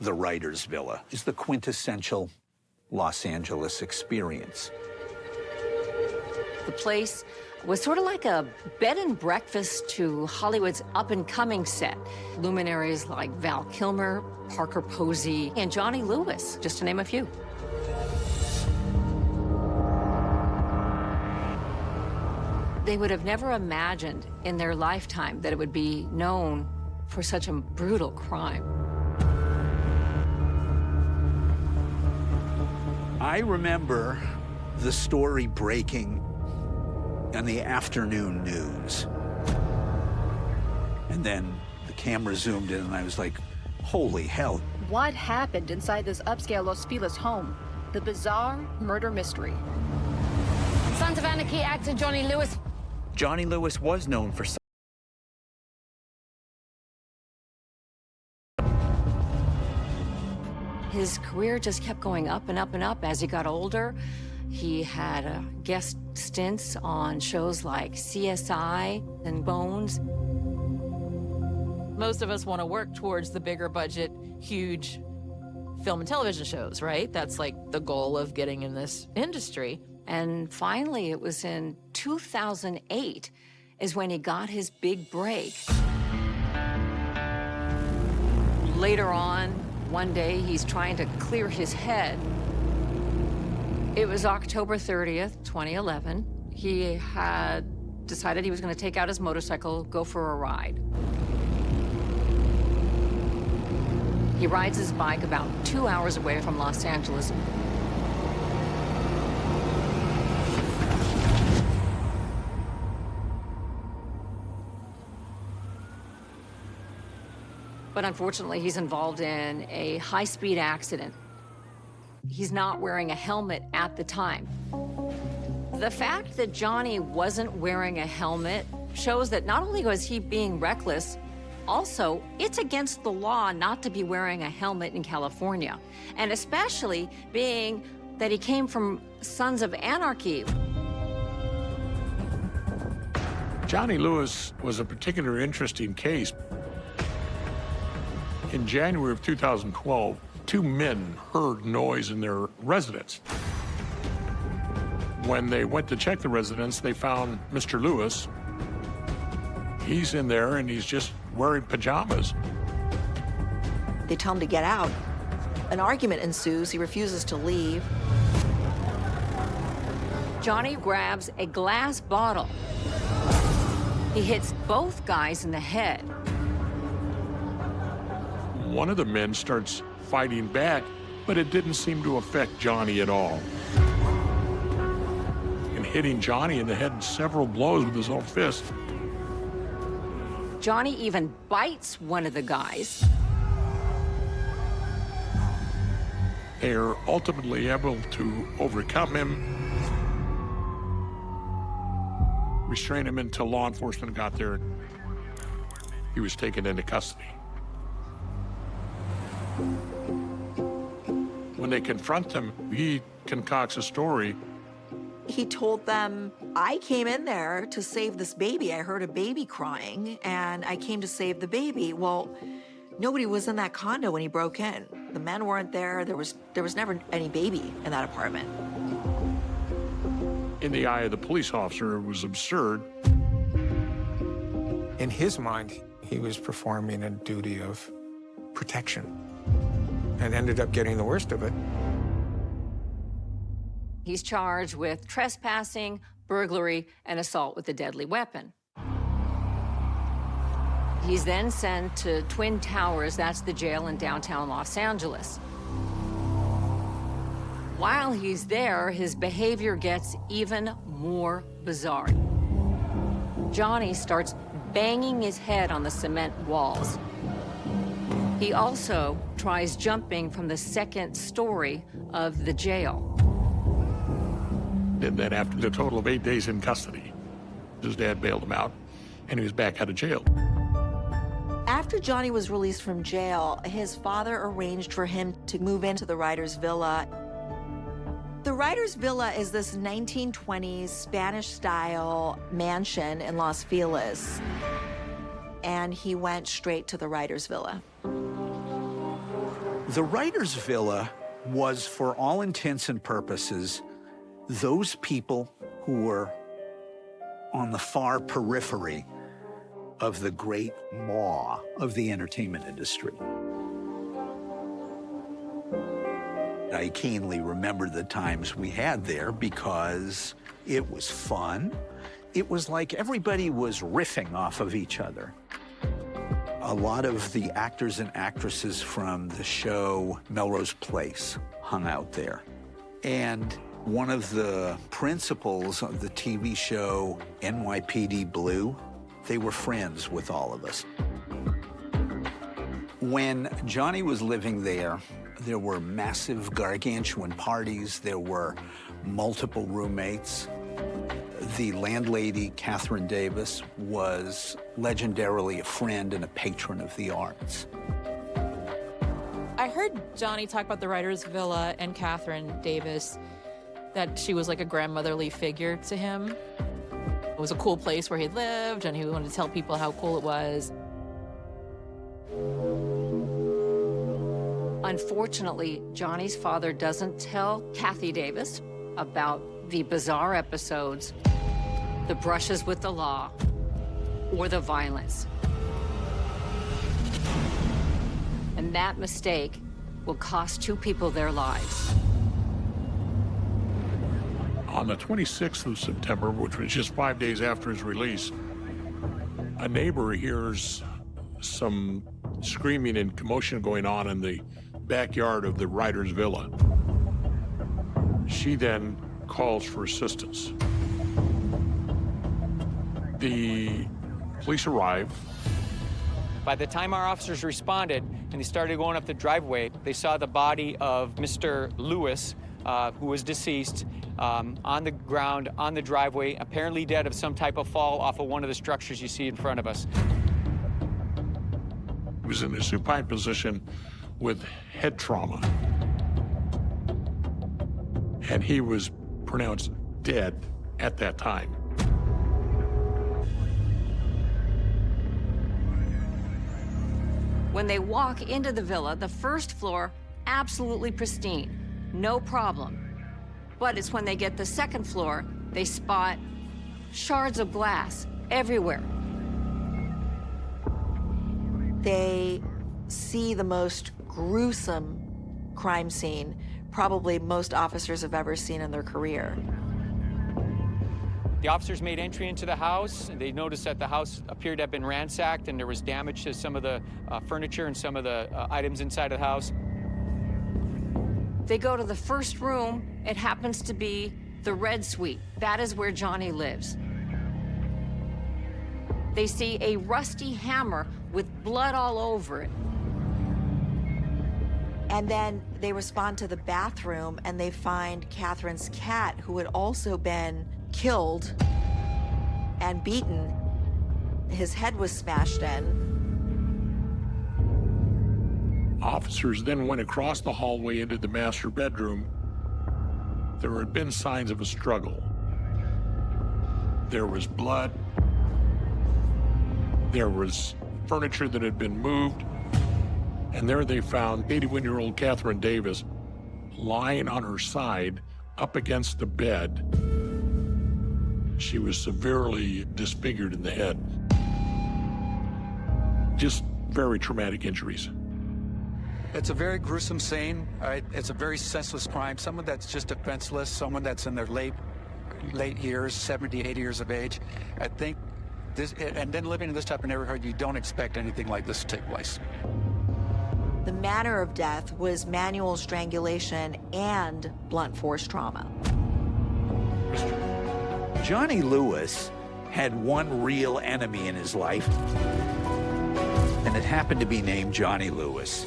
the writer's villa is the quintessential Los Angeles experience. The place was sort of like a bed and breakfast to Hollywood's up-and-coming set. Luminaries like Val Kilmer, Parker Posey, and Johnny Lewis, just to name a few. They would have never imagined in their lifetime that it would be known for such a brutal crime. I remember the story breaking on the afternoon news. And then the camera zoomed in and I was like, holy hell. What happened inside this upscale Los Feliz home? The bizarre murder mystery. Sons of Anarchy actor Johnny Lewis. Johnny Lewis was known for His career just kept going up and up and up as he got older. He had guest stints on shows like CSI and Bones. Most of us want to work towards the bigger budget, huge film and television shows, right? That's like the goal of getting in this industry. And finally, it was in 2008 is when he got his big break. Later on, one day, he's trying to clear his head. It was October 30th, 2011. He had decided he was going to take out his motorcycle, go for a ride. He rides his bike about 2 hours away from Los Angeles. But unfortunately, he's involved in a high-speed accident. He's not wearing a helmet at the time. The fact that Johnny wasn't wearing a helmet shows that not only was he being reckless, also, it's against the law not to be wearing a helmet in California, and especially being that he came from Sons of Anarchy. Johnny Lewis was a particularly interesting case. In January of 2012, two men heard noise in their residence. When they went to check the residence, they found Mr. Lewis. He's in there and he's just wearing pajamas. They tell him to get out. An argument ensues. He refuses to leave. Johnny grabs a glass bottle. He hits both guys in the head. One of the men starts fighting back, but it didn't seem to affect Johnny at all. And hitting Johnny in the head several blows with his own fist. Johnny even bites one of the guys. They are ultimately able to overcome him, restrain him until law enforcement got there. He was taken into custody. When they confront him, he concocts a story. He told them, I came in there to save this baby. I heard a baby crying, and I came to save the baby. Well, nobody was in that condo when he broke in. The men weren't there. There was never any baby in that apartment. In the eye of the police officer, it was absurd. In his mind, he was performing a duty of protection and ended up getting the worst of it. He's charged with trespassing, burglary, and assault with a deadly weapon. He's then sent to Twin Towers, that's the jail in downtown Los Angeles. While he's there, his behavior gets even more bizarre. Johnny starts banging his head on the cement walls. He also tries jumping from the second story of the jail. And then after the total of 8 days in custody, his dad bailed him out, and he was back out of jail. After Johnny was released from jail, his father arranged for him to move into the Writer's Villa. The Writer's Villa is this 1920s Spanish-style mansion in Los Feliz. And he went straight to the Writer's Villa. The writer's villa was, for all intents and purposes, those people who were on the far periphery of the great maw of the entertainment industry. I keenly remember the times we had there because it was fun. It was like everybody was riffing off of each other. A lot of the actors and actresses from the show Melrose Place hung out there. And one of the principals of the TV show NYPD Blue, they were friends with all of us. When Johnny was living there, there were massive gargantuan parties. There were multiple roommates. The landlady, Catherine Davis, was legendarily a friend and a patron of the arts. I heard Johnny talk about the writer's villa and Catherine Davis, that she was like a grandmotherly figure to him. It was a cool place where he lived, and he wanted to tell people how cool it was. Unfortunately, Johnny's father doesn't tell Kathy Davis about the bizarre episodes, the brushes with the law, or the violence. And that mistake will cost 2 people their lives. On the 26th of September, which was just 5 days after his release, a neighbor hears some screaming and commotion going on in the backyard of the writer's villa. She then calls for assistance. The police arrive. By the time our officers responded and they started going up the driveway, they saw the body of Mr. Lewis, who was deceased, on the ground, on the driveway, apparently dead of some type of fall off of one of the structures you see in front of us. He was in a supine position with head trauma. And he was pronounced dead at that time. When they walk into the villa, the first floor, absolutely pristine, no problem. But it's when they get the second floor, they spot shards of glass everywhere. They see the most gruesome crime scene probably most officers have ever seen in their career. The officers made entry into the house, and they noticed that the house appeared to have been ransacked, and there was damage to some of the furniture and some of the items inside of the house. They go to the first room. It happens to be the Red Suite. That is where Johnny lives. They see a rusty hammer with blood all over it. And then they respond to the bathroom and they find Catherine's cat, who had also been killed and beaten. His head was smashed in. Officers then went across the hallway into the master bedroom. There had been signs of a struggle. There was blood. There was furniture that had been moved. And there they found 81-year-old Catherine Davis lying on her side up against the bed. She was severely disfigured in the head. Just very traumatic injuries. It's a very gruesome scene. It's a very senseless crime. Someone that's just defenseless, someone that's in their late years, 70, 80 years of age. I think this, and then living in this type of neighborhood, you don't expect anything like this to take place. The manner of death was manual strangulation and blunt force trauma. Johnny Lewis had one real enemy in his life, and it happened to be named Johnny Lewis.